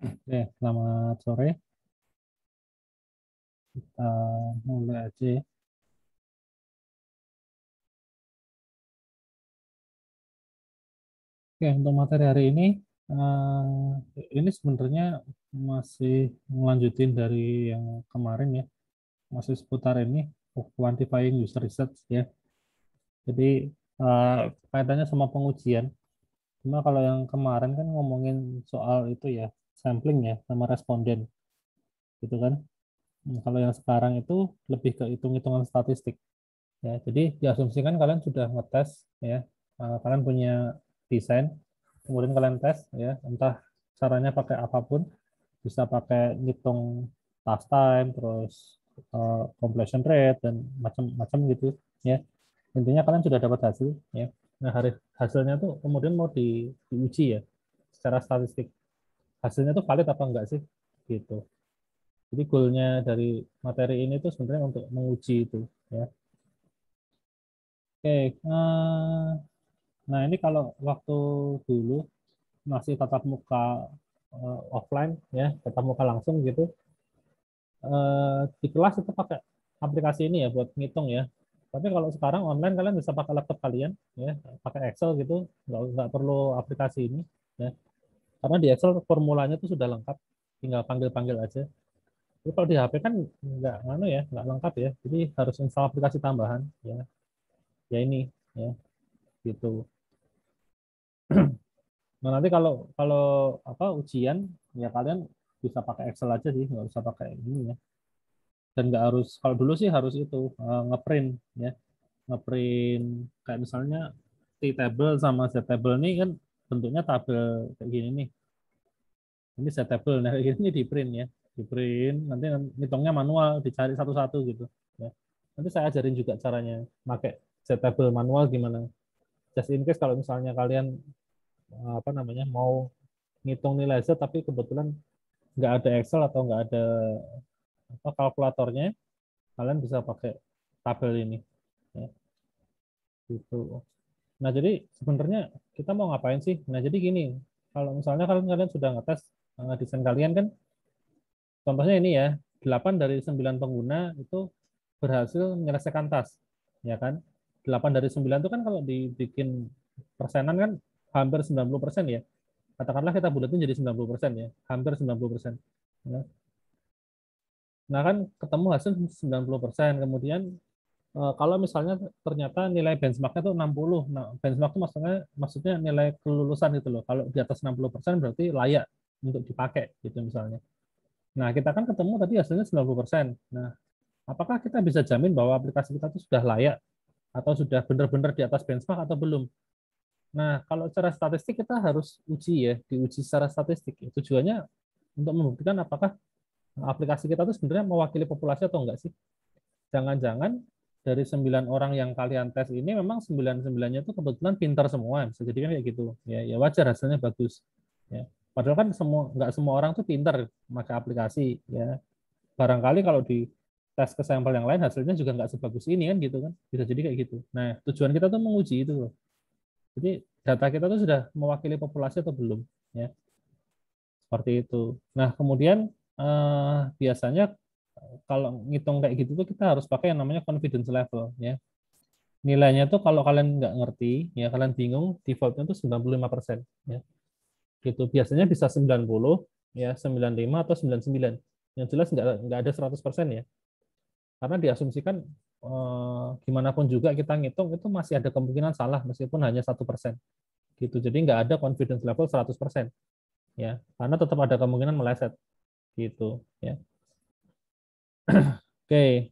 Oke, selamat sore. Kita mulai aja ya. Oke, untuk materi hari ini sebenarnya masih melanjutin dari yang kemarin ya, masih seputar ini, quantifying user research ya. Jadi kaitannya sama pengujian. Cuma kalau yang kemarin kan ngomongin soal itu ya, sampling ya, sama responden, gitu kan. Kalau yang sekarang itu lebih ke hitung-hitungan statistik. Ya, jadi diasumsikan kalian sudah ngetes ya, kalian punya desain, kemudian kalian tes ya, entah caranya pakai apapun, bisa pakai ngitung task time, terus completion rate dan macam-macam gitu ya. Intinya kalian sudah dapat hasil ya. Nah, hasilnya tuh kemudian mau diuji ya secara statistik. Hasilnya tuh valid apa enggak sih? Gitu. Jadi goalnya dari materi ini tuh sebenarnya untuk menguji itu ya. Oke, nah ini kalau waktu dulu masih tatap muka offline ya, tatap muka langsung gitu, di kelas itu pakai aplikasi ini ya buat ngitung ya. Tapi kalau sekarang online kalian bisa pakai laptop kalian ya, pakai Excel gitu, nggak perlu aplikasi ini ya. Karena di Excel formulanya itu sudah lengkap, tinggal panggil-panggil aja. Tapi kalau di HP kan nggak nggak lengkap ya. Jadi harus install aplikasi tambahan ya. Ya ini ya gitu. Nah, nanti kalau kalau apa ujian ya kalian bisa pakai Excel aja sih, nggak usah pakai ini ya. Dan nggak harus, kalau dulu sih harus itu ngeprint ya, ngeprint kayak misalnya T-table sama Z-table ini kan bentuknya tabel kayak gini nih. Ini Z-table, nah kayak gini di print ya, di print nanti hitungnya manual, dicari satu-satu gitu. Ya. Nanti saya ajarin juga caranya pakai Z-table manual gimana. Just in case kalau misalnya kalian apa namanya mau ngitung nilai Z tapi kebetulan nggak ada Excel atau nggak ada apa kalkulatornya, kalian bisa pakai tabel ini ya, gitu. Nah, jadi sebenarnya kita mau ngapain sih? Nah, jadi gini, kalau misalnya kalian kalian sudah ngetes desain kalian kan, contohnya ini ya, 8 dari 9 pengguna itu berhasil menyelesaikan task, ya kan? 8 dari 9 itu kan kalau dibikin persenan kan hampir 90% ya. Katakanlah kita bulatin jadi 90% ya, hampir 90%. Ya. Nah, kan ketemu hasil 90%. Kemudian kalau misalnya ternyata nilai benchmarknya itu 60, nah benchmark itu maksudnya nilai kelulusan itu loh. Kalau di atas 60% berarti layak untuk dipakai gitu misalnya. Nah, kita kan ketemu tadi hasilnya 90%. Nah, apakah kita bisa jamin bahwa aplikasi kita itu sudah layak atau sudah benar-benar di atas benchmark atau belum? Nah, kalau secara statistik kita harus uji ya, diuji secara statistik. Tujuannya untuk membuktikan apakah aplikasi kita itu sebenarnya mewakili populasi atau enggak sih. Jangan-jangan dari 9 orang yang kalian tes ini memang 9-9-nya itu kebetulan pintar semua, bisa jadi kan kayak gitu. Ya, ya wajar hasilnya bagus. Ya. Padahal kan nggak semua orang tuh pintar pakai aplikasi. Ya, barangkali kalau di tes ke sampel yang lain hasilnya juga nggak sebagus ini kan gitu kan. Bisa jadi kayak gitu. Nah, tujuan kita tuh menguji itu loh. Jadi data kita tuh sudah mewakili populasi atau belum. Ya, seperti itu. Nah, kemudian biasanya kalau ngitung kayak gitu tuh kita harus pakai yang namanya confidence level ya. Nilainya tuh kalau kalian nggak ngerti ya, kalian bingung, defaultnya tuh 95% ya. Gitu. Biasanya bisa 90 ya, 95 atau 99. Yang jelas nggak ada 100% ya. Karena diasumsikan gimana pun juga kita ngitung itu masih ada kemungkinan salah meskipun hanya 1%. Gitu. Jadi nggak ada confidence level 100% ya. Karena tetap ada kemungkinan meleset gitu ya. Oke.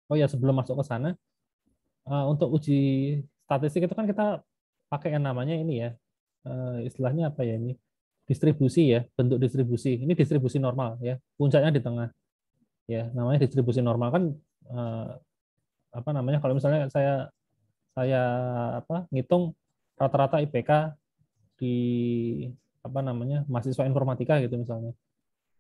Oh ya, sebelum masuk ke sana, untuk uji statistik itu kan kita pakai yang namanya ini ya, istilahnya apa ya ini, distribusi ya, bentuk distribusi. Ini distribusi normal ya, puncaknya di tengah ya, namanya distribusi normal kan, eh, apa namanya, kalau misalnya saya apa ngitung rata-rata IPK di apa namanya mahasiswa informatika gitu misalnya.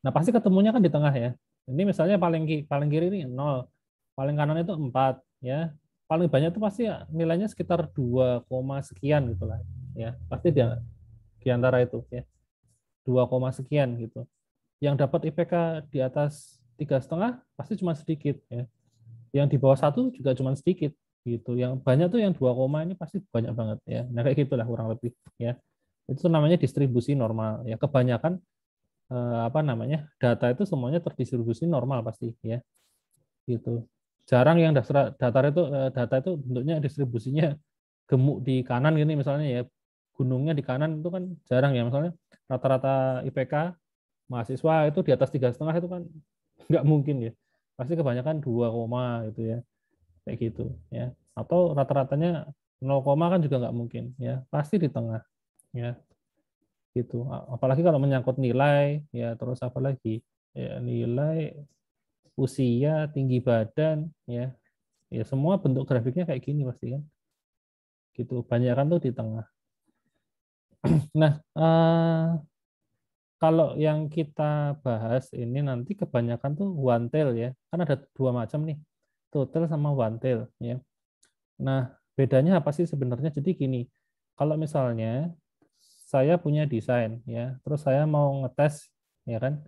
Nah, pasti ketemunya kan di tengah ya. Ini misalnya paling kiri ini 0, paling kanan itu 4 ya. Paling banyak itu pasti ya, nilainya sekitar 2, sekian gitu lah ya. Pasti di antara itu ya. 2, sekian gitu. Yang dapat IPK di atas 3,5 pasti cuma sedikit ya. Yang di bawah 1 juga cuma sedikit gitu. Yang banyak tuh yang 2, ini pasti banyak banget ya. Nah kayak gitulah kurang lebih ya. Itu namanya distribusi normal ya. Kebanyakan apa namanya data itu semuanya terdistribusi normal pasti ya gitu. Jarang yang datar itu data itu bentuknya distribusinya gemuk di kanan gini misalnya ya, gunungnya di kanan itu kan jarang ya, misalnya rata-rata IPK mahasiswa itu di atas 3,5 itu kan nggak mungkin ya, pasti kebanyakan 2, gitu ya, kayak gitu ya, atau rata-ratanya 0, kan juga nggak mungkin ya, pasti di tengah ya gitu. Apalagi kalau menyangkut nilai ya, terus apa lagi ya, nilai, usia, tinggi badan ya, ya semua bentuk grafiknya kayak gini pasti kan gitu, banyak kan tuh di tengah. Nah, kalau yang kita bahas ini nanti kebanyakan tuh one tail ya, kan ada 2 macam nih, two tail sama one tail ya. Nah, bedanya apa sih sebenarnya? Jadi gini, kalau misalnya saya punya desain ya, terus saya mau ngetes ya kan,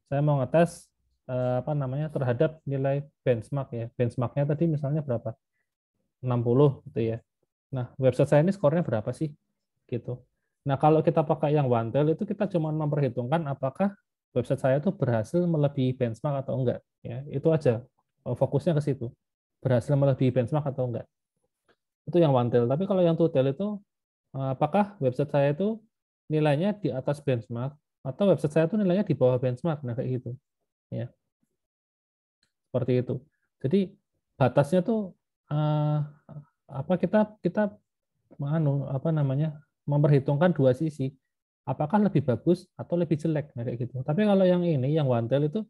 saya mau ngetes apa namanya terhadap nilai benchmark ya. Benchmarknya tadi misalnya berapa? 60 gitu ya. Nah, website saya ini skornya berapa sih? Gitu. Nah, kalau kita pakai yang one tail itu kita cuma memperhitungkan apakah website saya itu berhasil melebihi benchmark atau enggak. Ya, itu aja. Fokusnya ke situ. Berhasil melebihi benchmark atau enggak. Itu yang one tail. Tapi kalau yang two tail itu apakah website saya itu nilainya di atas benchmark atau website saya itu nilainya di bawah benchmark. Nah, kayak gitu. Ya, seperti itu. Jadi batasnya tuh apa kita kita apa namanya memperhitungkan dua sisi, apakah lebih bagus atau lebih jelek, nah kayak gitu. Tapi kalau yang ini yang one tail itu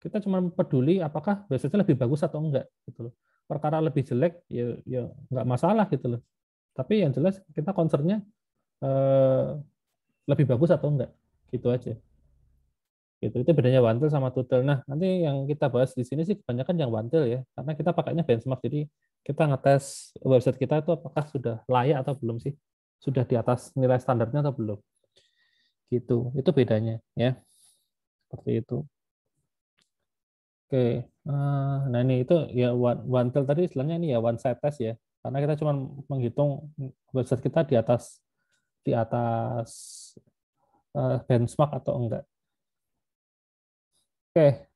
kita cuma peduli apakah website lebih bagus atau enggak gitu loh. Perkara lebih jelek ya ya nggak masalah gitu loh, tapi yang jelas kita concernnya eh, lebih bagus atau enggak, gitu aja gitu. Itu bedanya one tail sama two tail. Nah nanti yang kita bahas di sini sih kebanyakan yang one tail ya, karena kita pakainya benchmark, jadi kita ngetes website kita itu apakah sudah layak atau belum sih, sudah di atas nilai standarnya atau belum, gitu. Itu bedanya ya, seperti itu. Oke, nah ini itu ya one tail tadi istilahnya ini ya one side test ya, karena kita cuma menghitung website kita di atas benchmark atau enggak. Oke,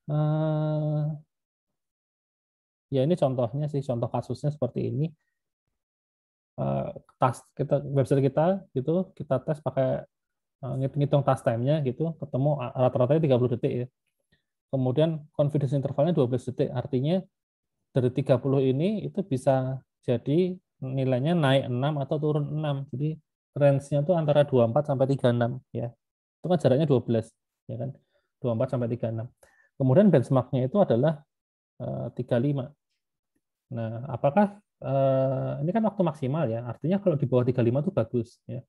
ya ini contohnya sih, contoh kasusnya seperti ini. Tas kita website kita gitu kita tes pakai ngitung task time-nya gitu, ketemu rata-ratanya 30 detik ya. Kemudian confidence intervalnya 12 detik. Artinya dari 30 ini itu bisa jadi nilainya naik 6 atau turun 6. Jadi range-nya itu antara 24 sampai 36 ya. Itu kan jaraknya 12 ya kan. 24 sampai 36. Kemudian benchmark-nya itu adalah 35. Nah, apakah ini kan waktu maksimal ya. Artinya kalau di bawah 35 itu bagus ya.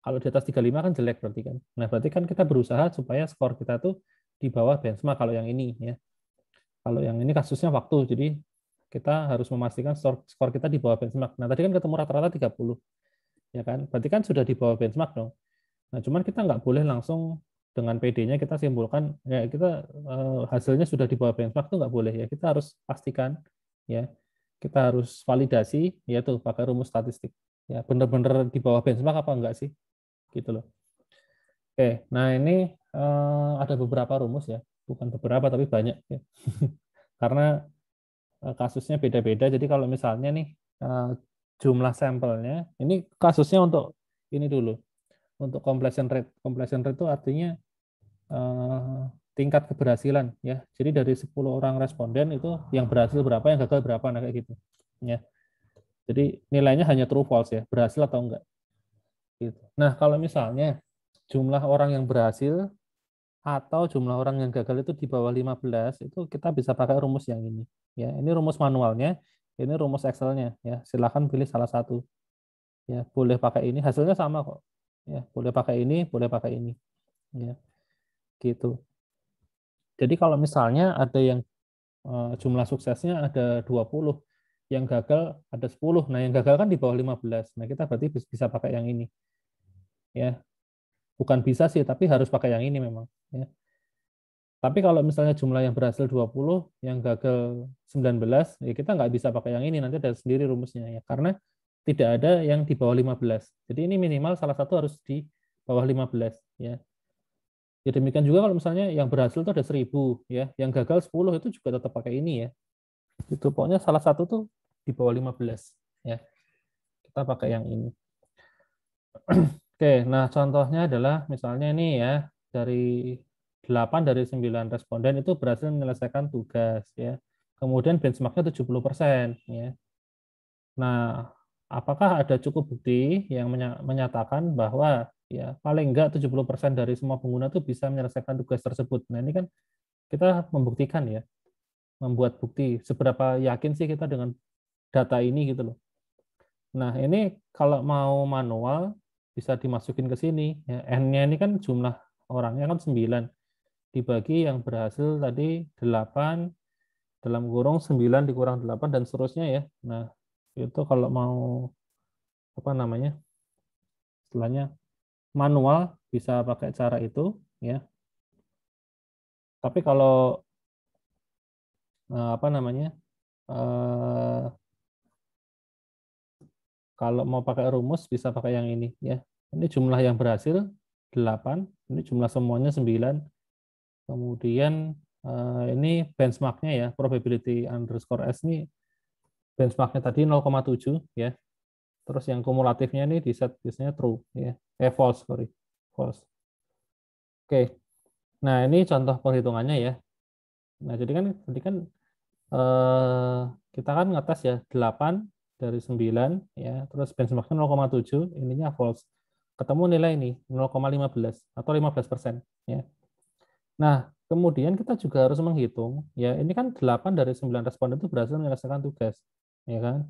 Kalau di atas 35 kan jelek berarti kan. Nah, berarti kan kita berusaha supaya skor kita tuh di bawah benchmark kalau yang ini ya. Kalau yang ini kasusnya waktu, jadi kita harus memastikan skor kita di bawah benchmark. Nah, tadi kan ketemu rata-rata 30, ya kan? Berarti kan sudah di bawah benchmark dong. Nah, cuman kita nggak boleh langsung dengan PD-nya kita simpulkan ya kita hasilnya sudah di bawah benchmark, itu nggak boleh ya. Kita harus pastikan ya. Kita harus validasi yaitu pakai rumus statistik. Ya, benar-benar di bawah benchmark apa enggak sih? Gitu loh. Oke, nah ini ada beberapa rumus ya, bukan beberapa tapi banyak ya. Karena kasusnya beda-beda. Jadi kalau misalnya nih jumlah sampelnya, ini kasusnya untuk ini dulu, untuk completion rate. Completion rate itu artinya tingkat keberhasilan ya. Jadi dari 10 orang responden itu yang berhasil berapa, yang gagal berapa, nah kayak gitu. Ya. Jadi nilainya hanya true false ya, berhasil atau enggak. Gitu. Nah kalau misalnya jumlah orang yang berhasil atau jumlah orang yang gagal itu di bawah 15, itu kita bisa pakai rumus yang ini. Ya, ini rumus manualnya, ini rumus Excel-nya ya. Silakan pilih salah satu. Ya, boleh pakai ini, hasilnya sama kok. Ya, boleh pakai ini, boleh pakai ini. Ya, gitu. Jadi kalau misalnya ada yang jumlah suksesnya ada 20, yang gagal ada 10. Nah, yang gagal kan di bawah 15. Nah, kita berarti bisa pakai yang ini. Ya. Bukan bisa sih, tapi harus pakai yang ini memang. Ya. Tapi kalau misalnya jumlah yang berhasil 20, yang gagal 19, ya kita nggak bisa pakai yang ini, nanti ada sendiri rumusnya. Ya. Karena tidak ada yang di bawah 15. Jadi ini minimal salah satu harus di bawah 15. Ya. Ya demikian juga kalau misalnya yang berhasil itu ada 1000, ya. Yang gagal 10 itu juga tetap pakai ini ya. Itu pokoknya salah satu tuh di bawah 15. Ya. Kita pakai yang ini. Oke, nah contohnya adalah misalnya ini ya, dari 8 dari 9 responden itu berhasil menyelesaikan tugas ya. Kemudian benchmarknya 70%, ya. Nah, apakah ada cukup bukti yang menyatakan bahwa ya paling enggak 70% dari semua pengguna itu bisa menyelesaikan tugas tersebut. Nah, ini kan kita membuktikan ya, membuat bukti seberapa yakin sih kita dengan data ini gitu loh. Nah, ini kalau mau manual bisa dimasukin ke sini. Ya, N-nya ini kan jumlah orangnya kan 9. Dibagi yang berhasil tadi 8, dalam kurung 9 dikurang 8, dan seterusnya ya. Nah, itu kalau mau, apa namanya, istilahnya manual bisa pakai cara itu. Ya. Tapi kalau, apa namanya, eh, kalau mau pakai rumus bisa pakai yang ini ya. Ini jumlah yang berhasil 8, ini jumlah semuanya 9. Kemudian ini benchmarknya ya, probability underscore S ini benchmarknya tadi 0,7 ya. Terus yang kumulatifnya ini di set biasanya true ya. False, sorry. False. Oke. Nah, ini contoh perhitungannya ya. Nah, jadi kan eh, kita kan ngetes ya 8 dari 9 ya, terus benchmarknya 0,7, ininya false. Ketemu nilai ini 0,15 atau 15% ya. Nah, kemudian kita juga harus menghitung, ya ini kan 8 dari 9 responden itu berhasil menyelesaikan tugas, ya kan?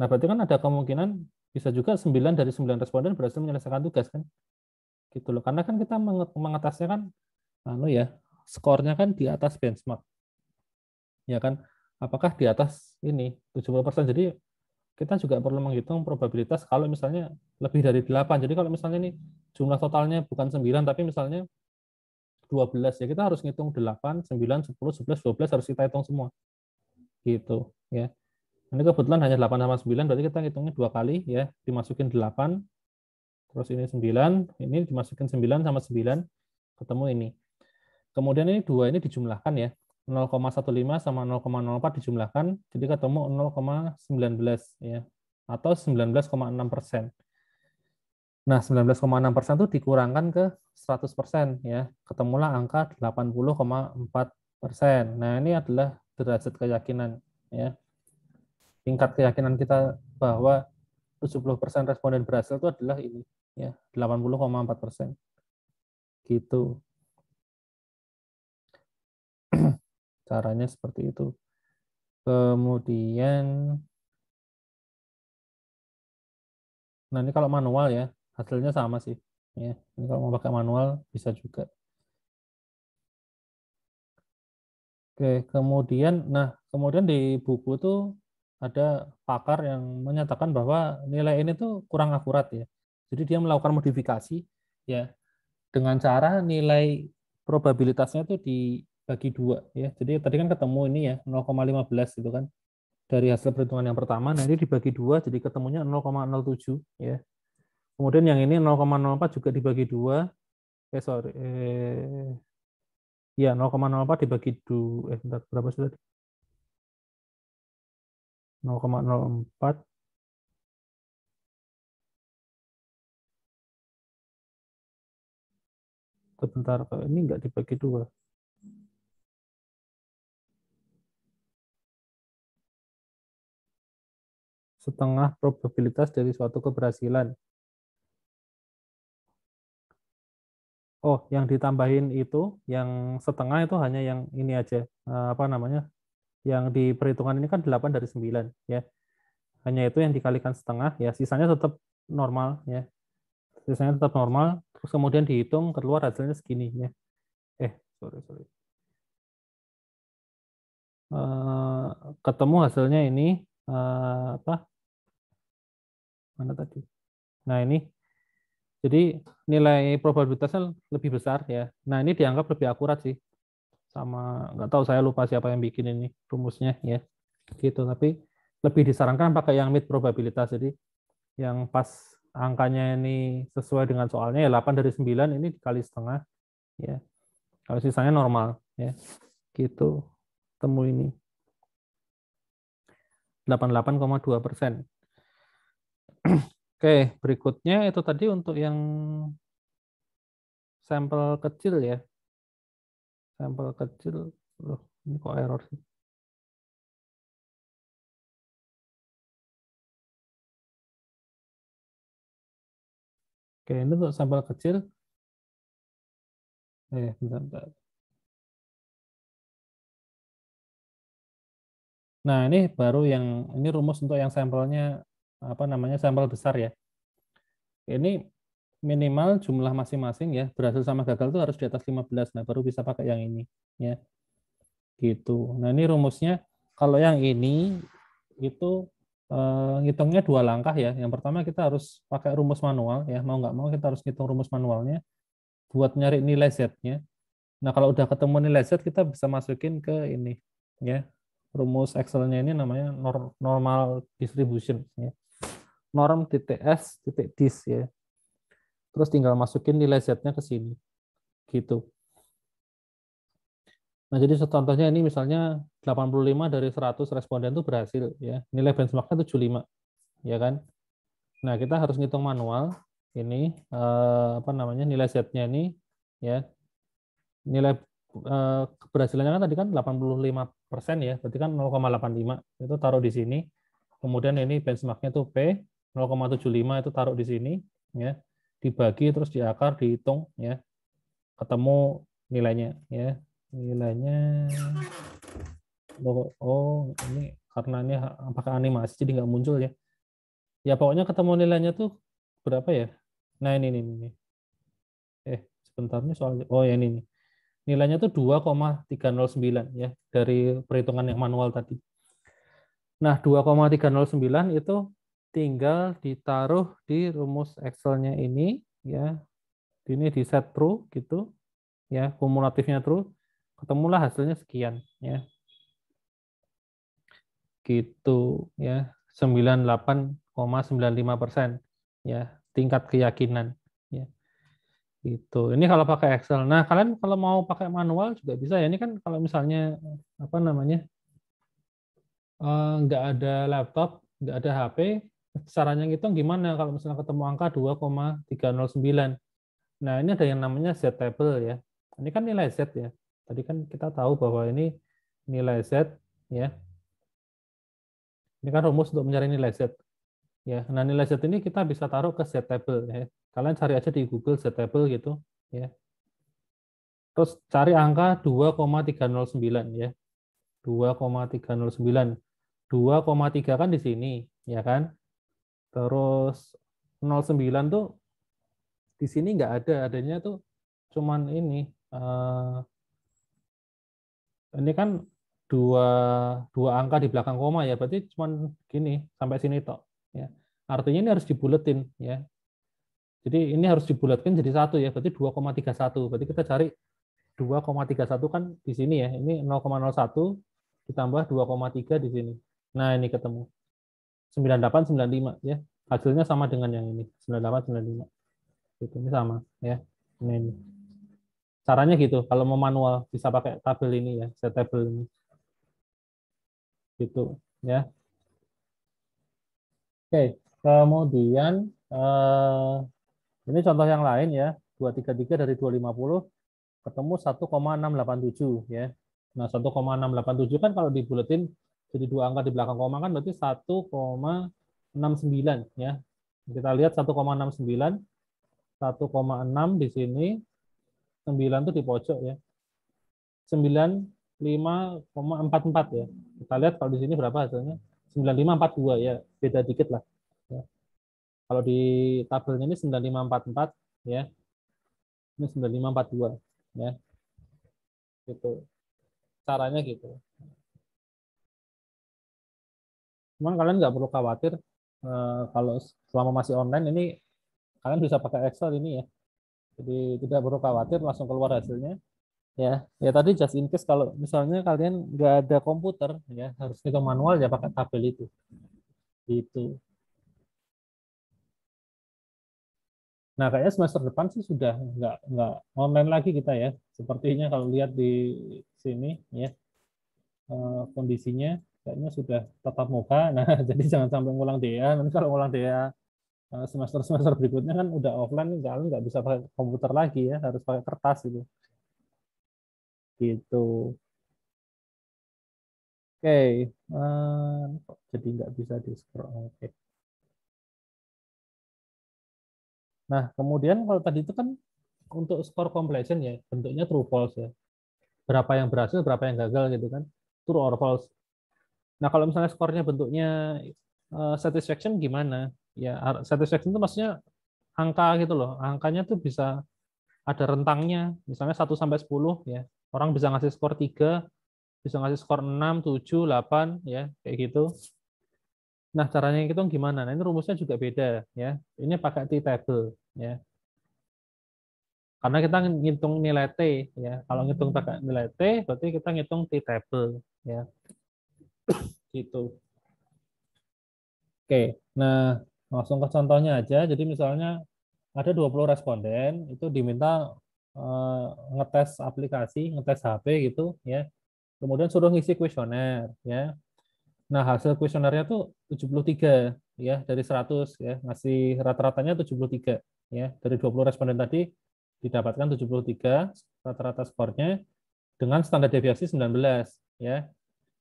Nah, berarti kan ada kemungkinan bisa juga 9 dari 9 responden berhasil menyelesaikan tugas kan? Gitu loh. Karena kan kita mengetasnya kan, anu ya, skornya kan di atas benchmark, ya kan? Apakah di atas ini 70%? Jadi kita juga perlu menghitung probabilitas kalau misalnya lebih dari 8. Jadi kalau misalnya ini jumlah totalnya bukan 9, tapi misalnya 12 ya kita harus ngitung 8, 9, 10, 11, 12 harus kita hitung semua. Gitu ya. Ini kebetulan hanya 8 sama 9, berarti kita ngitungnya 2 kali ya, dimasukin 8, terus ini 9, ini dimasukin 9 sama 9, ketemu ini. Kemudian ini 2 ini dijumlahkan ya. 0,15 sama 0,04 dijumlahkan, jadi ketemu 0,19 ya. Atau 19,6%. Nah, 19,6% itu dikurangkan ke 100% ya. Ketemulah angka 80,4%. Nah, ini adalah derajat keyakinan ya. Tingkat keyakinan kita bahwa 70% responden berhasil itu adalah ini ya, 80,4%. Gitu. Caranya seperti itu. Kemudian, nah ini kalau manual ya, hasilnya sama sih. Ya, ini kalau mau pakai manual bisa juga. Oke, kemudian di buku tuh ada pakar yang menyatakan bahwa nilai ini tuh kurang akurat ya. Jadi dia melakukan modifikasi ya dengan cara nilai probabilitasnya tuh dibagi 2 ya. Jadi tadi kan ketemu ini ya 0,15 gitu kan dari hasil perhitungan yang pertama. Nah, ini dibagi 2 jadi ketemunya 0,07 ya. Kemudian yang ini 0,04 juga dibagi 2. Sorry. Ya, 0,04 dibagi 2. Bentar, berapa sih tadi? 0,04. Sebentar, ini nggak dibagi 2. Setengah probabilitas dari suatu keberhasilan. Oh, yang ditambahin itu, yang setengah itu hanya yang ini aja. Apa namanya? Yang di perhitungan ini kan 8 dari 9 ya. Hanya itu yang dikalikan setengah ya, sisanya tetap normal ya. Sisanya tetap normal, terus kemudian dihitung keluar hasilnya segini ya. Sorry. Eh, Ketemu hasilnya ini, apa? Mana tadi? Nah, ini Jadi nilai probabilitasnya lebih besar ya. Nah, ini dianggap lebih akurat sih. Sama nggak tahu, saya lupa siapa yang bikin ini rumusnya ya. Gitu, tapi lebih disarankan pakai yang mid probabilitas. Jadi yang pas angkanya ini sesuai dengan soalnya ya 8 dari 9 ini dikali setengah ya. Kalau sisanya normal ya. Gitu. Temu ini 88,2%. Oke, berikutnya itu tadi untuk yang sampel kecil ya. Sampel kecil. Loh, ini kok error sih? Oke, ini untuk sampel kecil. Bentar, bentar. Nah, ini baru yang ini rumus untuk yang sampelnya apa namanya sampel besar ya. Ini minimal jumlah masing-masing ya berhasil sama gagal itu harus di atas 15. Nah, baru bisa pakai yang ini ya. Gitu. Nah, ini rumusnya kalau yang ini itu ngitungnya dua langkah ya. Yang pertama kita harus pakai rumus manual ya. Mau nggak mau kita harus ngitung rumus manualnya buat nyari nilai Z-nya. Nah, kalau udah ketemu nilai Z, kita bisa masukin ke ini ya. Rumus Excel-nya ini namanya normal distribution ya. Norm titik S titik dis ya. Terus tinggal masukin nilai Z-nya ke sini. Gitu. Nah, jadi contohnya ini misalnya 85 dari 100 responden itu berhasil ya. Nilai benchmarknya 75 ya kan. Nah, kita harus ngitung manual ini apa namanya nilai Z-nya ini ya. Nilai keberhasilannya kan tadi kan 85% ya, berarti kan 0,85 itu taruh di sini. Kemudian ini benchmarknya tuh P 0,75 itu taruh di sini ya. Dibagi terus di akar dihitung ya. Ketemu nilainya ya. Nilainya ini karena ini apakah animasi jadi nggak muncul ya. Ya pokoknya ketemu nilainya tuh berapa ya? Nah ini. Sebentar nih soalnya. Oh ya ini nih. Nilainya tuh 2,309 ya dari perhitungan yang manual tadi. Nah, 2,309 itu tinggal ditaruh di rumus Excel-nya ini ya. Ini di set true gitu ya, kumulatifnya true. Ketemulah hasilnya sekian ya. Gitu ya. 98,95% ya, tingkat keyakinan ya. Gitu. Ini kalau pakai Excel. Nah, kalian kalau mau pakai manual juga bisa ya. Ini kan kalau misalnya apa namanya nggak ada laptop, nggak ada HP, caranya ngitung gimana kalau misalnya ketemu angka 2,309. Nah, ini ada yang namanya Z table ya. Ini kan nilai Z ya. Tadi kan kita tahu bahwa ini nilai Z ya. Ini kan rumus untuk mencari nilai Z ya. Nah, nilai Z ini kita bisa taruh ke Z table ya. Kalian cari aja di Google Z table gitu ya. Terus cari angka 2,309 ya. 2,309. 2,3 kan di sini ya kan. Terus 09 tuh di sini nggak ada, adanya tuh cuman ini kan dua dua angka di belakang koma ya, berarti cuman gini sampai sini tok ya. Artinya ini harus dibuletin ya. Jadi ini harus dibulatkan jadi satu ya, berarti 2,31. Berarti kita cari 2,31 kan di sini ya. Ini 0,01 ditambah 2,3 di sini. Nah, ini ketemu 9895 ya. Hasilnya sama dengan yang ini, 9895. Itu ini sama ya. Ini. Caranya gitu. Kalau mau manual bisa pakai tabel ini ya, set tabel ini. Gitu ya. Oke, kemudian ini contoh yang lain ya. 233 dari 250 ketemu 1,687 ya. Nah, 1,687 kan kalau dibuletin jadi dua angka di belakang koma kan berarti 1,69 ya. Kita lihat 1,69, 1,6 di sini, 9 tuh di pojok ya. 95,44 ya. Kita lihat kalau di sini berapa hasilnya? 9542 ya, beda dikit lah. Ya. Kalau di tabelnya ini 9544 ya. Ini 9542 ya. Gitu. Caranya gitu. Cuman kalian nggak perlu khawatir kalau selama masih online ini kalian bisa pakai Excel ini ya. Jadi tidak perlu khawatir, langsung keluar hasilnya. Ya, ya tadi just in case kalau misalnya kalian nggak ada komputer, ya harus ngitung manual ya pakai tabel itu. Gitu. Nah, kayaknya semester depan sih sudah nggak online lagi kita ya. Sepertinya kalau lihat di sini ya kondisinya kayaknya sudah tatap muka. Nah, jadi jangan sampai ngulang DA. Nanti kalau ngulang DA semester-semester berikutnya kan udah offline, kalian nggak bisa pakai komputer lagi ya, harus pakai kertas gitu. Gitu. Oke, kok jadi nggak bisa di scroll. Oke. Nah, kemudian kalau tadi itu kan untuk score completion ya, bentuknya true false ya. Berapa yang berhasil, berapa yang gagal gitu kan. True or false. Nah, kalau misalnya skornya bentuknya satisfaction gimana? Ya, satisfaction itu maksudnya angka gitu loh. Angkanya tuh bisa ada rentangnya, misalnya 1 sampai 10 ya. Orang bisa ngasih skor 3, bisa ngasih skor 6, 7, 8 ya, kayak gitu. Nah, caranya hitung gimana? Nah, ini rumusnya juga beda ya. Ini pakai t-table ya. Karena kita ngitung nilai T ya. Kalau ngitung pakai nilai T, berarti kita ngitung t-table ya. Gitu. Oke. Nah, langsung ke contohnya aja. Jadi misalnya ada 20 responden itu diminta ngetes aplikasi, ngetes HP gitu ya. Kemudian suruh ngisi kuesioner ya. Nah, hasil kuesionernya tuh 73 ya dari 100 ya. Ngasih rata-ratanya 73 ya. Dari 20 responden tadi didapatkan 73 rata-rata skornya dengan standar deviasi 19 ya.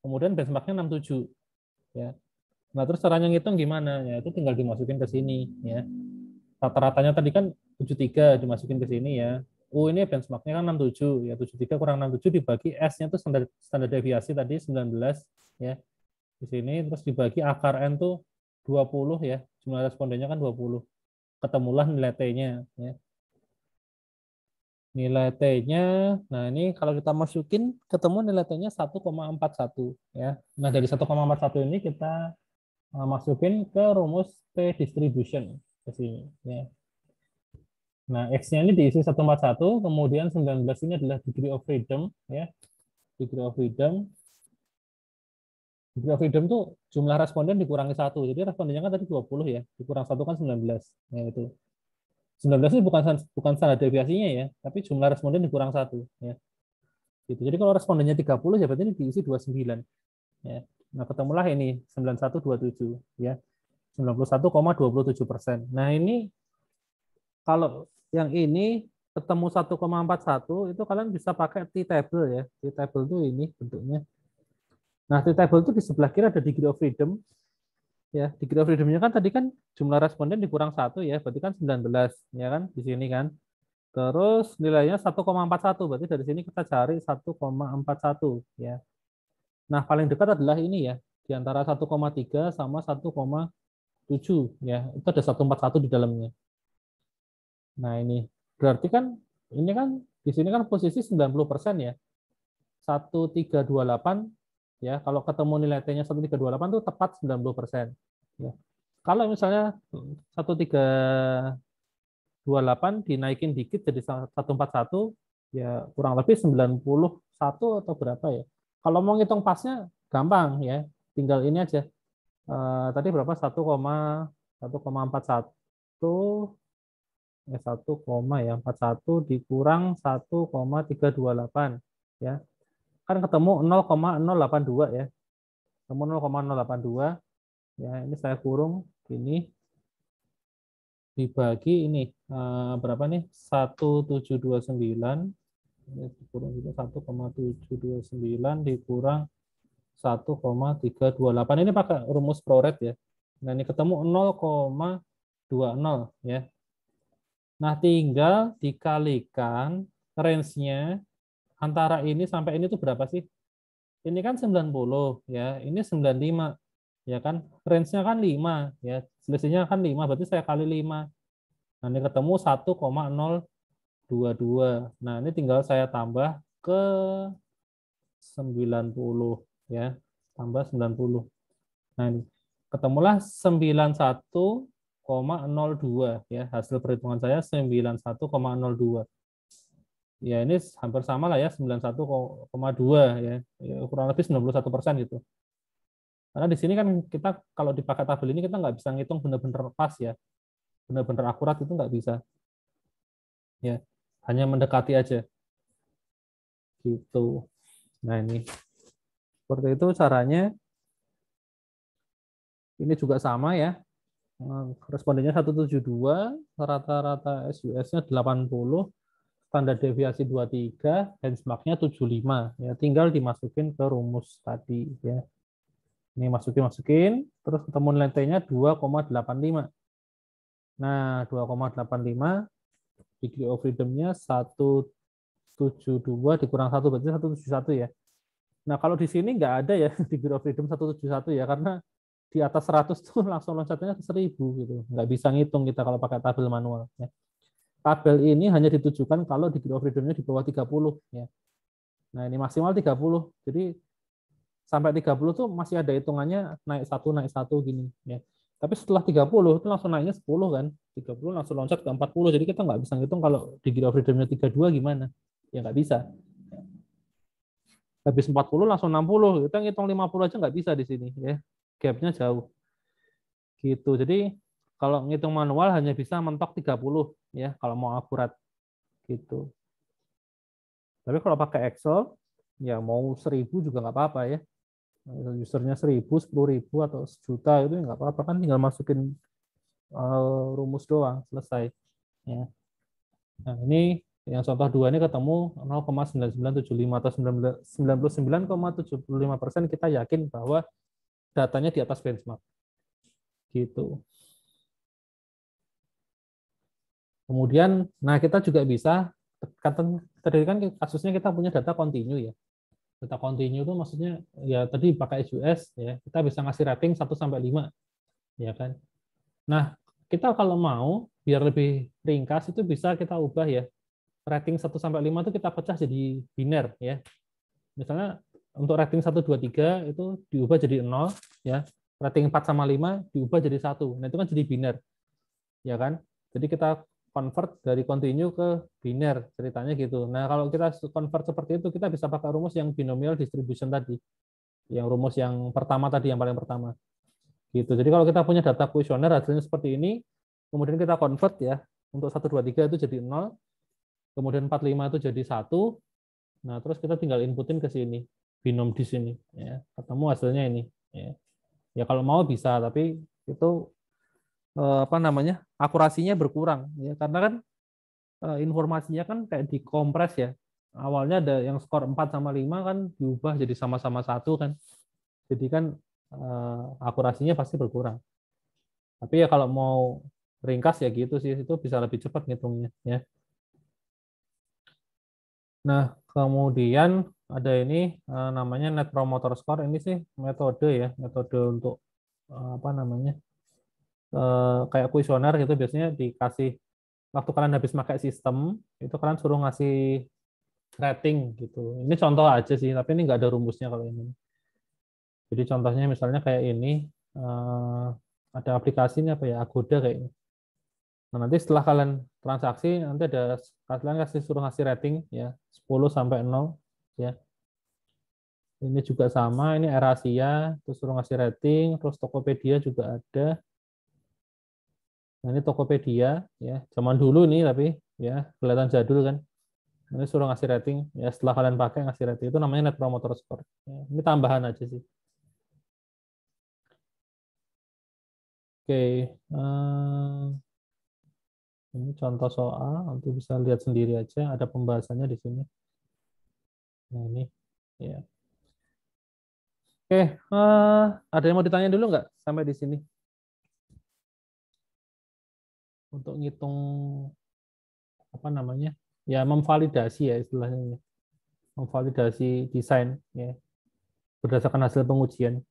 Kemudian benchmarknya 67 ya. Nah, terus caranya ngitung gimana? Ya, itu tinggal dimasukin ke sini ya. Rata-ratanya tadi kan 73 dimasukin ke sini ya. Ini benchmarknya kan 67 ya, 73 kurang 67 dibagi S-nya itu standar standar deviasi tadi 19 ya. Di sini terus dibagi akar N tuh 20 ya. Jumlah respondennya kan 20. Ketemulah nilai T-nya ya. Nilai T-nya, nah ini kalau kita masukin ketemu nilai T-nya 1,41 ya. Nah, dari 1,41 ini kita masukin ke rumus T distribution ke sini ya. Nah, X-nya ini diisi 141, kemudian 19 ini adalah degree of freedom ya. Degree of freedom. Degree of freedom tuh jumlah responden dikurangi 1. Jadi respondennya kan tadi 20 ya, dikurang 1 kan 19. Ya itu. 19 itu bukan standar deviasinya ya, tapi jumlah responden dikurang 1 ya. Gitu. Jadi kalau respondennya 30 ya berarti ini diisi 29 ya. Nah, ketemulah ini 9127 ya. 91,27%. Nah, ini kalau yang ini ketemu 1,41 itu kalian bisa pakai t-table ya. T-table itu ini bentuknya. Nah, t-table itu di sebelah kiri ada degree of freedom. Ya, degree of freedom-nya kan tadi kan jumlah responden dikurang 1 ya, berarti kan 19 ya kan di sini kan. Terus nilainya 1,41, berarti dari sini kita cari 1,41 ya. Nah, paling dekat adalah ini ya, di antara 1,3 sama 1,7 ya. Itu ada 141 di dalamnya. Nah, ini berarti kan ini kan di sini kan posisi 90% ya. 1328 ya. Kalau ketemu nilai T-nya 1328 itu tepat 90%. Ya. Kalau misalnya 1328 dinaikin dikit jadi 141 ya kurang lebih 91 atau berapa ya. Kalau mau ngitung pasnya gampang ya. Tinggal ini aja. Tadi berapa? 1,41 1,41 dikurang 1,328 ya. Kan ketemu 0,082 ya. Ketemu 0,082 ya, ini saya kurung ini dibagi ini berapa nih? 1729 ini dikurang juga 1,729 dikurang 1,328. Ini pakai rumus ProRate ya. Nah, ini ketemu 0,20 ya. Nah, tinggal dikalikan range-nya antara ini sampai ini tuh berapa sih? Ini kan 90 ya, ini 95 ya kan. Range-nya kan 5 ya. Selisihnya kan 5, berarti saya kali 5. Nah, ini ketemu 1,022. Nah, ini tinggal saya tambah ke 90 ya. Tambah 90. Nah, ini ketemulah 91,27 91,02 ya. Hasil perhitungan saya 91,02. Ya ini hampir sama lah ya, 91,2 ya. Ya, kurang lebih 91% gitu. Karena di sini kan kita kalau dipakai tabel ini kita nggak bisa ngitung benar-benar pas ya, benar-benar akurat itu nggak bisa. Ya, hanya mendekati aja gitu. Nah ini seperti itu caranya. Ini juga sama ya. Respondennya 172, rata-rata SUS-nya 80, standar deviasi 23, benchmark-nya 75. Ya, tinggal dimasukin ke rumus tadi ya. Ini masukin, terus ketemu nilai T-nya 2,85. Nah, 2,85 degree of freedom-nya 172 dikurang 1 berarti 171 ya. Nah, kalau di sini nggak ada ya degree of freedom 171 ya, karena di atas 100 tuh langsung loncatnya ke 1000 gitu. Nggak bisa ngitung kita kalau pakai tabel manual. Ya. Tabel ini hanya ditujukan kalau degree of freedom-nya di bawah 30. Ya. Nah, ini maksimal 30. Jadi sampai 30 tuh masih ada hitungannya naik satu gini. Ya. Tapi setelah 30 itu langsung naiknya 10 kan. 30 langsung loncat ke 40. Jadi kita nggak bisa ngitung kalau degree of freedom-nya 32 gimana. Ya nggak bisa. Habis 40 langsung 60. Kita ngitung 50 aja nggak bisa di sini. Ya. Gap-nya jauh. Gitu. Jadi kalau ngitung manual hanya bisa mentok 30 ya kalau mau akurat gitu. Tapi kalau pakai Excel ya mau 1000 juga nggak apa-apa ya. Usernya 1000, 10.000 atau sejuta itu nggak apa-apa kan tinggal masukin rumus doang selesai. Ya. Nah ini yang contoh dua ini ketemu 0,9975 atau 99,75% kita yakin bahwa datanya di atas benchmark. Gitu. Kemudian, nah kita juga bisa, tadi kan kasusnya kita punya data kontinu ya. Data kontinu itu maksudnya ya tadi pakai SUS ya, kita bisa ngasih rating 1 sampai 5 ya kan. Nah, kita kalau mau biar lebih ringkas itu bisa kita ubah ya. Rating 1 sampai 5 itu kita pecah jadi biner ya. Misalnya untuk rating 1, 2, 3 itu diubah jadi 0 ya. Rating 4 sama 5 diubah jadi 1. Nah, itu kan jadi biner. Ya kan? Jadi kita convert dari continue ke biner ceritanya gitu. Nah, kalau kita convert seperti itu kita bisa pakai rumus yang binomial distribution tadi. Yang rumus yang pertama tadi yang paling pertama. Gitu. Jadi kalau kita punya data kuesioner hasilnya seperti ini, kemudian kita convert ya. Untuk 1, 2, 3 itu jadi 0, kemudian 4, 5 itu jadi 1. Nah, terus kita tinggal inputin ke sini, binom di sini ya. Ketemu hasilnya ini ya. Ya kalau mau bisa, tapi itu apa namanya? Akurasinya berkurang ya karena kan informasinya kan kayak dikompres ya. Awalnya ada yang skor 4 sama 5 kan diubah jadi sama-sama 1 kan. Jadi kan akurasinya pasti berkurang. Tapi ya kalau mau ringkas ya gitu sih, itu bisa lebih cepat ngitungnya ya. Nah, kemudian ada ini namanya Net Promoter Score. Ini sih metode ya, metode untuk apa namanya? Kayak kuesioner gitu biasanya dikasih waktu kalian habis pakai sistem itu kalian suruh ngasih rating gitu. Ini contoh aja sih, tapi ini nggak ada rumusnya kalau ini. Jadi contohnya misalnya kayak ini ada aplikasinya apa ya Agoda kayaknya. Nah, nanti setelah kalian transaksi nanti ada kalian kasih suruh ngasih rating ya 10 sampai 0 ya. Ini juga sama, ini AirAsia, terus suruh ngasih rating, terus Tokopedia juga ada. Nah, ini Tokopedia ya, zaman dulu ini tapi ya kelihatan jadul kan. Ini suruh ngasih rating ya setelah kalian pakai ngasih rating itu namanya Net Promoter Score. Ya, ini tambahan aja sih. Oke, ini contoh soal nanti bisa lihat sendiri aja ada pembahasannya di sini. Nah ini ya. Oke, ada yang mau ditanya dulu nggak sampai di sini untuk ngitung apa namanya ya memvalidasi ya istilahnya memvalidasi desain ya berdasarkan hasil pengujian.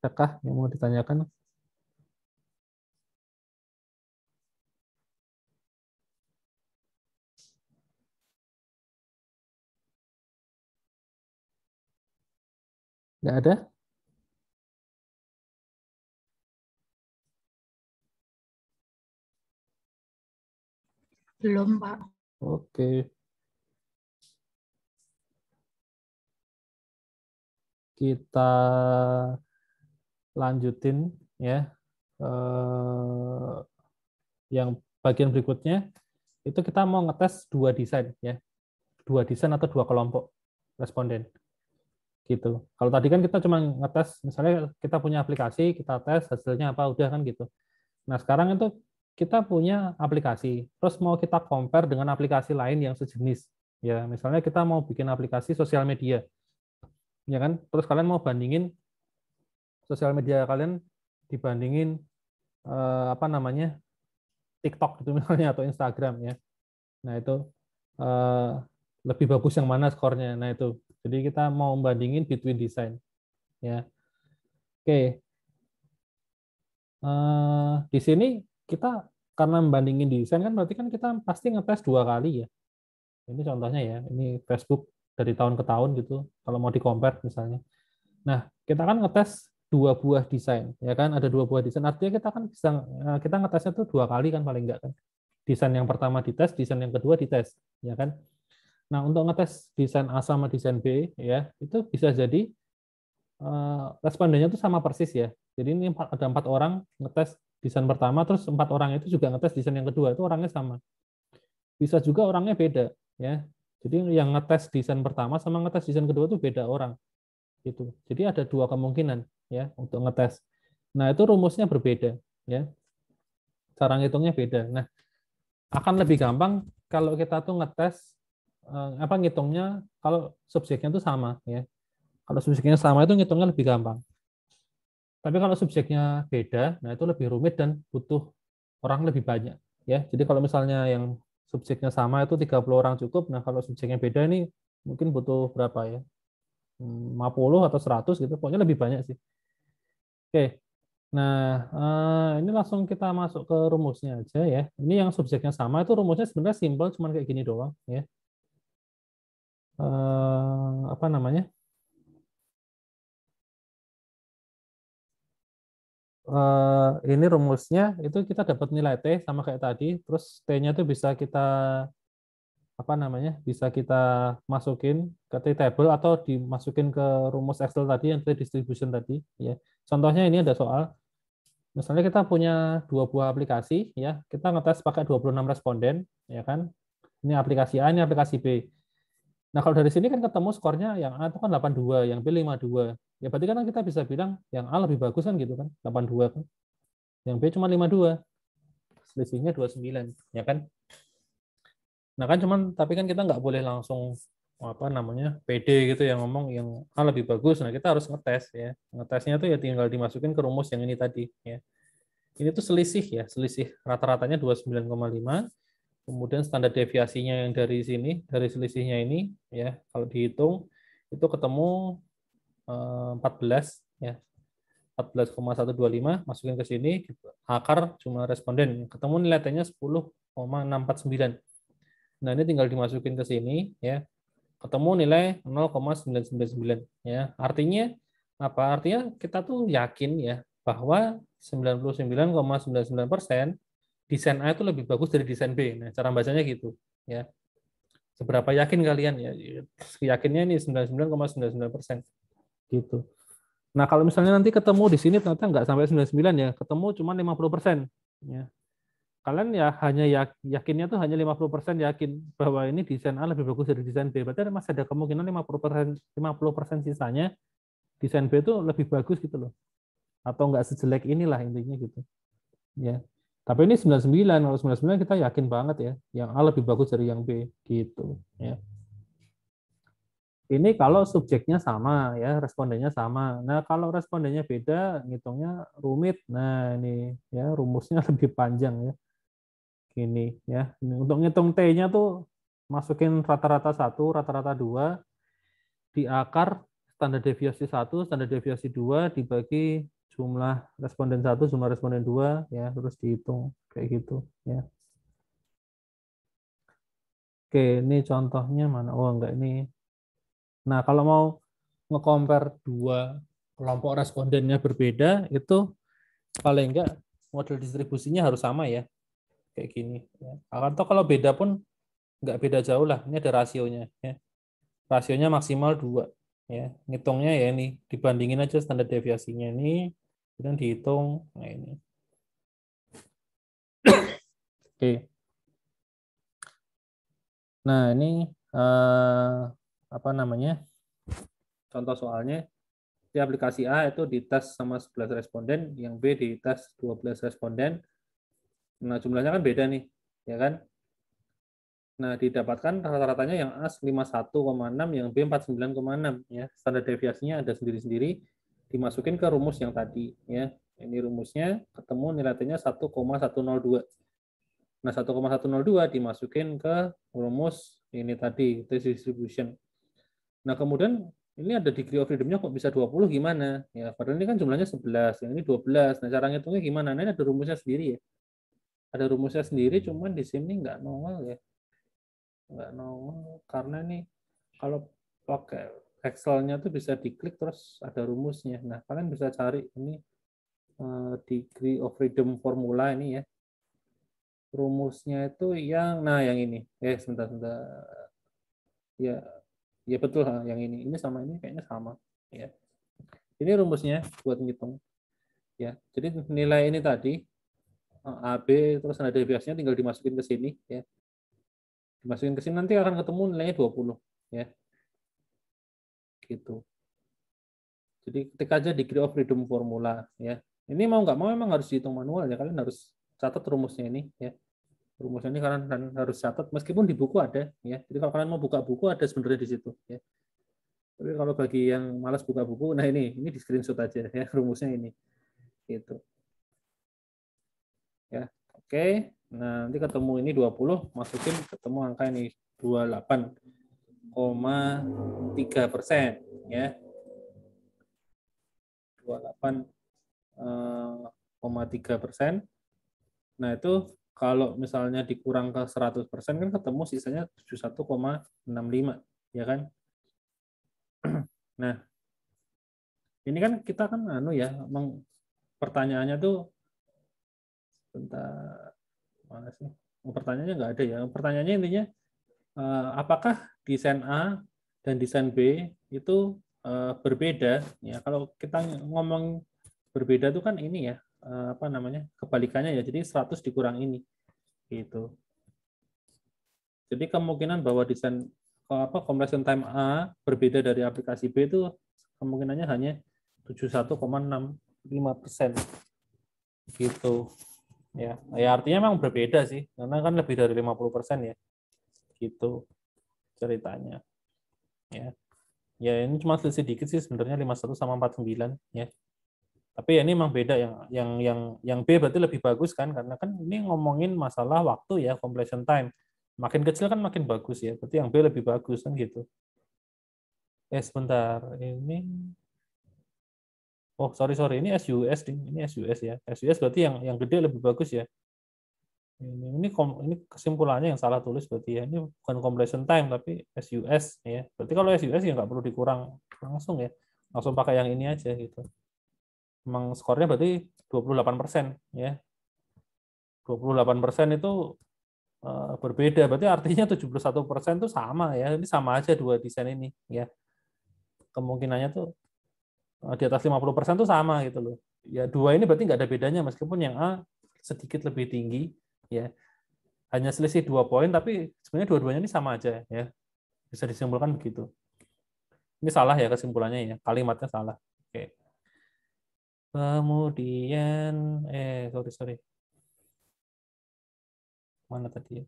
Adakah yang mau ditanyakan? Nggak ada? Belum, Pak. Oke. Kita lanjutin ya. Yang bagian berikutnya itu kita mau ngetes dua desain ya. Dua desain atau dua kelompok responden. Gitu. Kalau tadi kan kita cuma ngetes, misalnya kita punya aplikasi, kita tes hasilnya apa udah kan gitu. Nah, sekarang itu kita punya aplikasi, terus mau kita compare dengan aplikasi lain yang sejenis. Ya, misalnya kita mau bikin aplikasi sosial media, ya kan? Terus kalian mau bandingin sosial media kalian dibandingin apa namanya TikTok gitu misalnya atau Instagram ya. Nah itu eh, lebih bagus yang mana skornya. Nah itu. Jadi kita mau bandingin between design ya. Oke. Di sini kita karena membandingin desain kan berarti kan kita pasti ngetes dua kali ya. Ini contohnya ya. Ini Facebook dari tahun ke tahun gitu. Kalau mau di compare misalnya. Nah kita kan ngetes dua buah desain ya kan, ada dua buah desain artinya kita kan bisa kita ngetesnya tuh dua kali kan paling enggak kan, desain yang pertama dites, desain yang kedua dites ya kan. Nah untuk ngetes desain A sama desain B ya itu bisa jadi respondennya tuh sama persis ya, jadi ini ada 4 orang ngetes desain pertama, terus 4 orang itu juga ngetes desain yang kedua, itu orangnya sama. Bisa juga orangnya beda ya, jadi yang ngetes desain pertama sama ngetes desain kedua itu beda orang gitu. Jadi ada dua kemungkinan ya untuk ngetes. Nah, itu rumusnya berbeda ya. Cara ngitungnya beda. Nah, akan lebih gampang kalau kita tuh ngetes apa ngitungnya kalau subjeknya tuh sama ya. Kalau subjeknya sama itu ngitungnya lebih gampang. Tapi kalau subjeknya beda, nah itu lebih rumit dan butuh orang lebih banyak ya. Jadi kalau misalnya yang subjeknya sama itu 30 orang cukup. Nah, kalau subjeknya beda ini mungkin butuh berapa ya? 50 atau 100 gitu. Pokoknya lebih banyak sih. Oke. Nah, ini langsung kita masuk ke rumusnya aja ya. Ini yang subjeknya sama itu rumusnya sebenarnya simpel, cuman kayak gini doang ya. Apa namanya? Ini rumusnya itu kita dapat nilai T sama kayak tadi, terus T-nya itu bisa kita apa namanya? Bisa kita masukin ke T-table atau dimasukin ke rumus Excel tadi yang distribution tadi ya. Contohnya ini ada soal. Misalnya kita punya dua buah aplikasi, ya kita ngetes pakai 26 responden, ya kan? Ini aplikasi A, ini aplikasi B. Nah kalau dari sini kan ketemu skornya yang A itu kan 82, yang B 52. Ya berarti kan kita bisa bilang yang A lebih bagus kan gitu kan, 82 kan. Yang B cuma 52, selisihnya 29, ya kan? Nah kan cuman, tapi kan kita nggak boleh langsung apa namanya PD gitu yang ngomong yang A lebih bagus. Nah kita harus ngetes ya. Ngetesnya tuh ya tinggal dimasukin ke rumus yang ini tadi ya. Ini tuh selisih ya, selisih rata-ratanya 29,5. Kemudian standar deviasinya yang dari sini, dari selisihnya ini ya, kalau dihitung itu ketemu 14 ya. 14,125 masukin ke sini, akar jumlah responden, ketemu nilai T-nya 10,649. Nah, ini tinggal dimasukin ke sini ya. Ketemu nilai 0,999 ya. Artinya apa? Artinya kita tuh yakin ya bahwa 99,99% desain A itu lebih bagus dari desain B. Nah, cara bacanya gitu ya. Seberapa yakin kalian ya? Yakinnya ini 99,99% gitu. Nah, kalau misalnya nanti ketemu di sini ternyata nggak sampai 99 ya, ketemu cuma 50%. Ya. Kalian ya hanya yakinnya tuh hanya 50% yakin bahwa ini desain A lebih bagus dari desain B. Berarti masih ada kemungkinan 50% sisanya desain B itu lebih bagus gitu loh. Atau nggak sejelek inilah intinya gitu. Ya. Tapi ini 99, kalau 99 kita yakin banget ya, yang A lebih bagus dari yang B gitu ya. Ini kalau subjeknya sama ya, respondennya sama. Nah, kalau respondennya beda, ngitungnya rumit. Nah, ini ya rumusnya lebih panjang ya. Gini ya. Untuk ngitung T-nya tuh masukin rata-rata 1, rata-rata 2, di akar standar deviasi 1, standar deviasi 2 dibagi jumlah responden 1, jumlah responden 2 ya, terus dihitung kayak gitu ya. Oke, ini contohnya mana? Oh, enggak ini. Nah, kalau mau nge-compare dua kelompok respondennya berbeda, itu paling enggak model distribusinya harus sama ya. kayak gini. Ya. Atau kalau beda pun nggak beda jauh lah. Ini ada rasionya. Ya. Rasionya maksimal 2. Ya. Ngitungnya ya ini. Dibandingin aja standar deviasinya ini. Kemudian dihitung. Nah ini. Oke. Nah ini apa namanya? Contoh soalnya. Di aplikasi A itu dites sama 11 responden, yang B dites 12 responden. Nah, jumlahnya kan beda nih, ya kan? Nah, didapatkan rata-ratanya yang A 51,6, yang B 49,6 ya. Standar deviasinya ada sendiri-sendiri, dimasukin ke rumus yang tadi ya. Ini rumusnya ketemu nilai T-nya 1,102. Nah, 1,102 dimasukin ke rumus ini tadi, T distribution. Nah, kemudian ini ada degree of freedom-nya kok bisa 20 gimana? Ya, padahal ini kan jumlahnya 11, yang ini 12. Nah, cara ngitungnya gimana? Nah, ini ada rumusnya sendiri ya. Ada rumusnya sendiri, cuman di sini nggak nongol ya. Nggak nongol, karena ini kalau pakai Excel-nya tuh bisa diklik terus ada rumusnya. Nah, kalian bisa cari ini degree of freedom formula ini ya. Rumusnya itu yang ini. Sebentar. Ya, ya betul yang ini. Ini sama ini kayaknya sama. Ya. Ini rumusnya buat ngitung. Ya, jadi nilai ini tadi A, B, terus ada deviasinya tinggal dimasukin ke sini. Ya. Dimasukin ke sini nanti akan ketemu nilainya 20. Ya, gitu. Jadi ketik aja degree of freedom formula. Ya. Ini mau nggak mau memang harus dihitung manual ya. Kalian harus catat rumusnya ini. Ya. Rumusnya ini kalian harus catat meskipun di buku ada. Ya. Jadi kalau kalian mau buka buku ada sebenarnya di situ. Ya. Tapi kalau bagi yang malas buka buku, nah ini di screenshot aja ya rumusnya ini. Gitu. Ya. Oke. Nah, nanti ketemu ini 20, masukin ketemu angka ini 28,3% ya. 28,3%. Nah, itu kalau misalnya dikurang ke 100% kan ketemu sisanya 71,65 ya kan? Nah, ini kan kita kan ya, pertanyaannya tuh bentar, mana sih? Pertanyaannya nggak ada ya. Pertanyaannya intinya apakah desain A dan desain B itu berbeda? Ya, kalau kita ngomong berbeda itu kan ini ya, apa namanya? Kebalikannya ya. Jadi 100 dikurang ini gitu. Jadi kemungkinan bahwa desain completion time A berbeda dari aplikasi B itu kemungkinannya hanya 71,65% gitu. Ya, artinya memang berbeda sih, karena kan lebih dari 50% ya. Gitu ceritanya. Ya. Ya ini cuma selisih dikit sih sebenarnya 51 sama 49 ya. Tapi ya ini memang beda yang B berarti lebih bagus kan karena kan ini ngomongin masalah waktu ya, completion time. Makin kecil kan makin bagus ya. Berarti yang B lebih bagus kan gitu. Sebentar. Ini SUS ini SUS ya. SUS berarti yang gede lebih bagus ya. Ini kesimpulannya yang salah tulis berarti ya. Ini bukan completion time tapi SUS ya. Berarti kalau SUS ya nggak perlu dikurang langsung ya. Langsung pakai yang ini aja gitu. Memang skornya berarti 28% ya. 28% itu berbeda. Berarti artinya 71% itu sama ya. Ini sama aja dua desain ini ya. Kemungkinannya tuh di atas 50% tuh sama gitu loh. Ya dua ini berarti nggak ada bedanya meskipun yang A sedikit lebih tinggi ya. Hanya selisih 2 poin tapi sebenarnya dua-duanya ini sama aja ya. Bisa disimpulkan begitu. Ini salah ya kesimpulannya ya. Kalimatnya salah. Oke. Kemudian sorry. Mana tadi ya?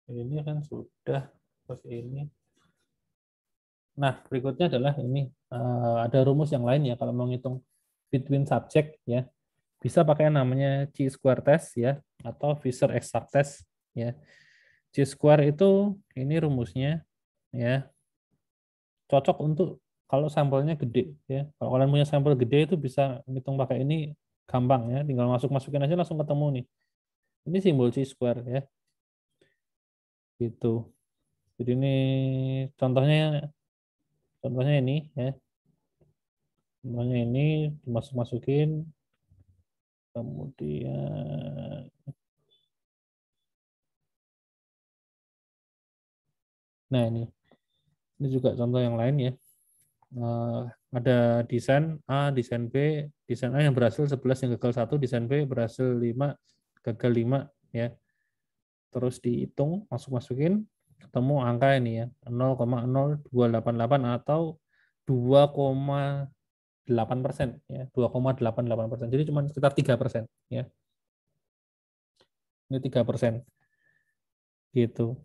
Ini kan sudah terus ini. Nah, berikutnya adalah ini ada rumus yang lain ya kalau mau ngitung between subject ya. Bisa pakai yang namanya chi-square test ya atau Fisher exact test ya. Chi-square itu ini rumusnya ya. Cocok untuk kalau sampelnya gede ya. Kalau kalian punya sampel gede itu bisa ngitung pakai ini gampang ya, tinggal masukin aja langsung ketemu nih. Ini simbol chi-square ya. Gitu. Jadi ini contohnya ini ya. Contohnya ini dimasukin kemudian Nah, ini juga contoh yang lain ya. Ada desain A, desain B, desain A yang berhasil 11, yang gagal 1, desain B berhasil 5, gagal 5 ya. Terus dihitung, masukin, ketemu angka ini ya, 0,0288 atau 2,8% ya, 2,88%. Jadi cuma sekitar 3% ya. Ini 3% gitu.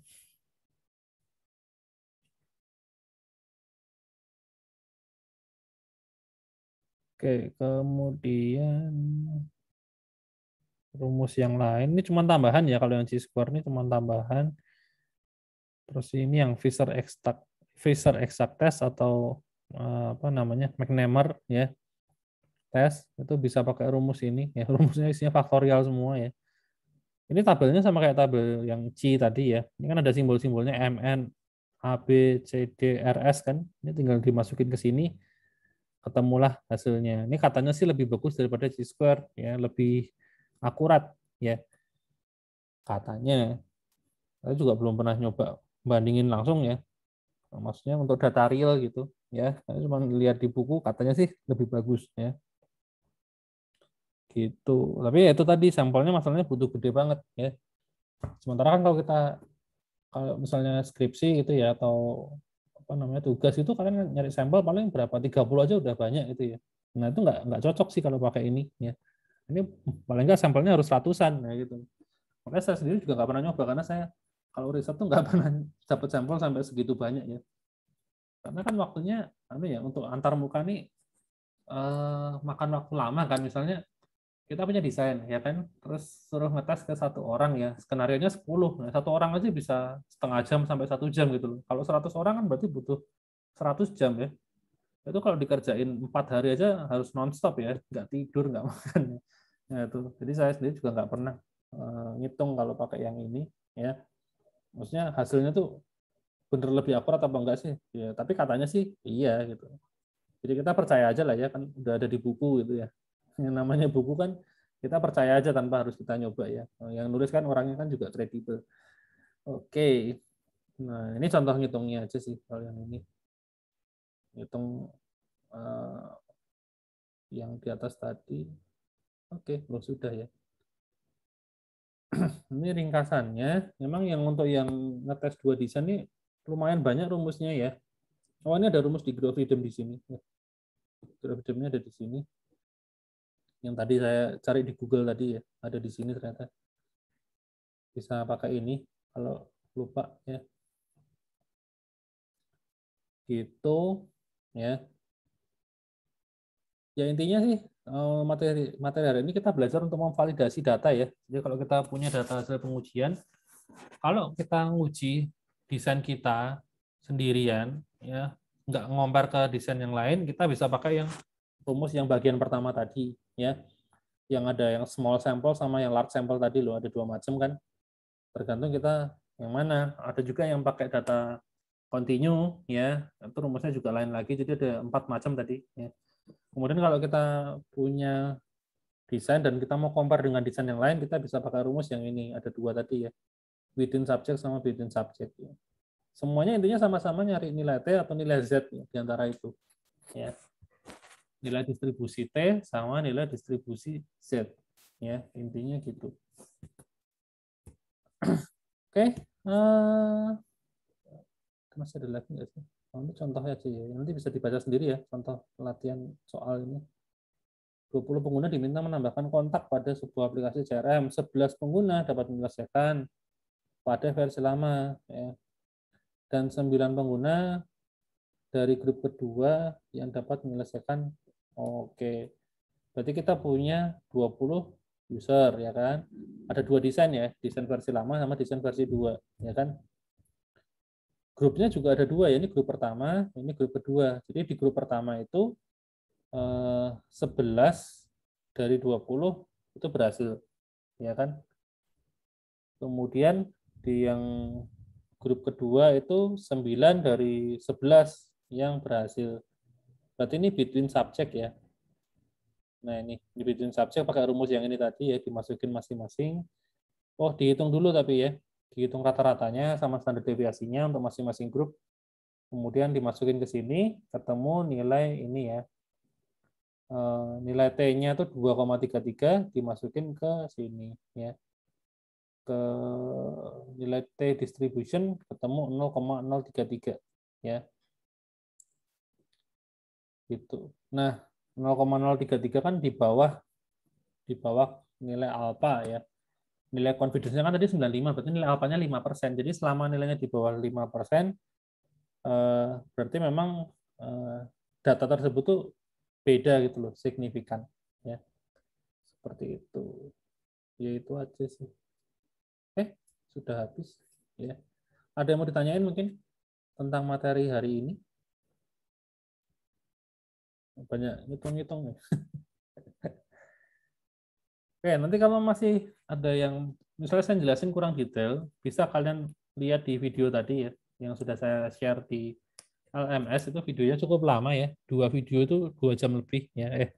Oke, kemudian rumus yang lain ini cuma tambahan ya, kalau yang Chi-square ini cuma tambahan. Terus ini yang Fisher exact test atau apa namanya, McNemer ya tes, itu bisa pakai rumus ini ya. Rumusnya isinya faktorial semua ya. Ini tabelnya sama kayak tabel yang C tadi ya. Ini kan ada simbol-simbolnya MN, AB, CD, RS kan. Ini tinggal dimasukin ke sini, ketemulah hasilnya. Ini katanya sih lebih bagus daripada Chi-square ya, lebih akurat ya katanya. Saya juga belum pernah nyoba bandingin langsung ya. Maksudnya untuk data real gitu ya. Saya cuma lihat di buku katanya sih lebih bagus ya. Gitu. Tapi ya itu tadi sampelnya masalahnya butuh gede banget ya. Sementara kan kalau misalnya skripsi gitu ya, atau apa namanya tugas itu kalian kan nyari sampel paling berapa, 30 aja udah banyak itu ya. Nah itu nggak cocok sih kalau pakai ini ya. Ini paling nggak sampelnya harus ratusan ya gitu. Makanya saya sendiri juga nggak pernah nyoba, karena saya kalau riset tuh nggak pernah dapat sampel sampai segitu banyak ya. Karena kan waktunya ya, untuk antar muka nih makan waktu lama kan. Misalnya kita punya desain ya kan, terus suruh ngetes ke satu orang ya, skenario nya 10. Nah, satu orang aja bisa setengah jam sampai 1 jam gitu loh. Kalau 100 orang kan berarti butuh 100 jam ya. Itu kalau dikerjain 4 hari aja harus nonstop ya, nggak tidur, nggak makan. Ya itu. Jadi saya sendiri juga nggak pernah ngitung kalau pakai yang ini ya. Maksudnya hasilnya tuh bener lebih akurat apa enggak sih? Ya, tapi katanya sih iya gitu. Jadi kita percaya aja lah ya, kan udah ada di buku gitu ya. Yang namanya buku kan kita percaya aja tanpa harus kita nyoba ya. Yang nulis kan orangnya kan juga kredibel. Oke. Nah, ini contoh ngitungnya aja sih kalau yang ini. Hitung uh, yang di atas tadi. Oke, oh, sudah ya. Ini ringkasannya. Memang yang untuk yang ngetes 2 desain ini lumayan banyak rumusnya ya. Oh, ini ada rumus di graph rhythm di sini. Graph rhythmnya ada di sini. Yang tadi saya cari di Google tadi ya, ada di sini ternyata. Bisa pakai ini kalau lupa ya. Gitu ya. Ya intinya sih materi materi hari ini kita belajar untuk memvalidasi data ya. Jadi kalau kita punya data hasil pengujian, kalau kita nguji desain kita sendirian ya, nggak ngompar ke desain yang lain, kita bisa pakai yang rumus yang bagian pertama tadi ya. Yang ada yang small sample sama yang large sample tadi loh, ada 2 macam kan. Tergantung kita yang mana. Ada juga yang pakai data continue ya, itu rumusnya juga lain lagi. Jadi ada 4 macam tadi ya. Kemudian kalau kita punya desain dan kita mau compare dengan desain yang lain, kita bisa pakai rumus yang ini, ada 2 tadi ya, within subject sama within subject ya. Semuanya intinya sama-sama nyari nilai T atau nilai Z ya, di antara itu ya. Nilai distribusi T sama nilai distribusi Z ya, intinya gitu. Oke, masih ada lagi nggak sih? Ini contohnya aja ya, nanti bisa dibaca sendiri ya, contoh latihan soal ini. 20 pengguna diminta menambahkan kontak pada sebuah aplikasi CRM. 11 pengguna dapat menyelesaikan pada versi lama. Ya. Dan 9 pengguna dari grup kedua yang dapat menyelesaikan. Oke, berarti kita punya 20 user ya kan. Ada 2 desain ya, desain versi lama sama desain versi 2 ya kan. Grupnya juga ada 2 ya, ini grup pertama, ini grup kedua. Jadi di grup pertama itu 11 dari 20 itu berhasil ya kan. Kemudian di yang grup kedua itu 9 dari 11 yang berhasil. Berarti ini between subject ya. Nah ini di between subject pakai rumus yang ini tadi ya, dimasukin masing-masing. Oh dihitung dulu tapi ya. dihitung rata-ratanya sama standar deviasinya untuk masing-masing grup, kemudian dimasukin ke sini, ketemu nilai ini ya, nilai T-nya itu 2,33, dimasukin ke sini ya, ke nilai T distribution ketemu 0,033 ya, gitu. Nah 0,033 kan di bawah nilai alfa ya. Nilai confidence-nya kan tadi 95, berarti nilai alfanya 5%. Jadi selama nilainya di bawah 5%, berarti memang data tersebut tuh beda gitu loh, signifikan. Ya. Seperti itu. Ya itu aja sih. Sudah habis. Ya. Ada yang mau ditanyain mungkin tentang materi hari ini? Banyak ngitung-ngitung ya. Oke, nanti kalau masih ada yang misalnya saya jelasin kurang detail, bisa kalian lihat di video tadi ya, yang sudah saya share di LMS. Itu videonya cukup lama ya, 2 video itu 2 jam lebih ya,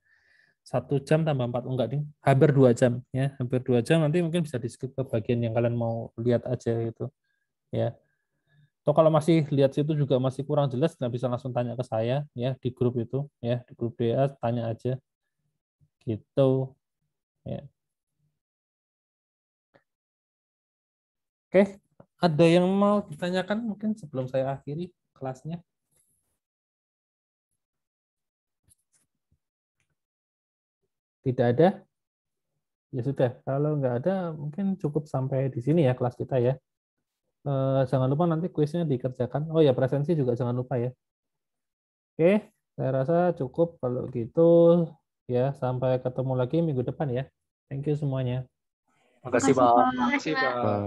1 jam tambah 4, enggak nih, hampir 2 jam ya, hampir 2 jam. Nanti mungkin bisa di skip ke bagian yang kalian mau lihat aja gitu ya. Atau kalau masih lihat situ juga masih kurang jelas, nggak bisa langsung tanya ke saya ya di grup itu ya, di grup DA tanya aja gitu ya. Oke, ada yang mau ditanyakan mungkin sebelum saya akhiri kelasnya? Tidak ada? Ya sudah, kalau nggak ada mungkin cukup sampai di sini ya kelas kita ya. Jangan lupa nanti kuisnya dikerjakan. Oh ya, presensi juga jangan lupa ya. Oke, saya rasa cukup kalau gitu ya. Sampai ketemu lagi minggu depan ya. Thank you semuanya. Makasih, Pak. Makasih, Pak.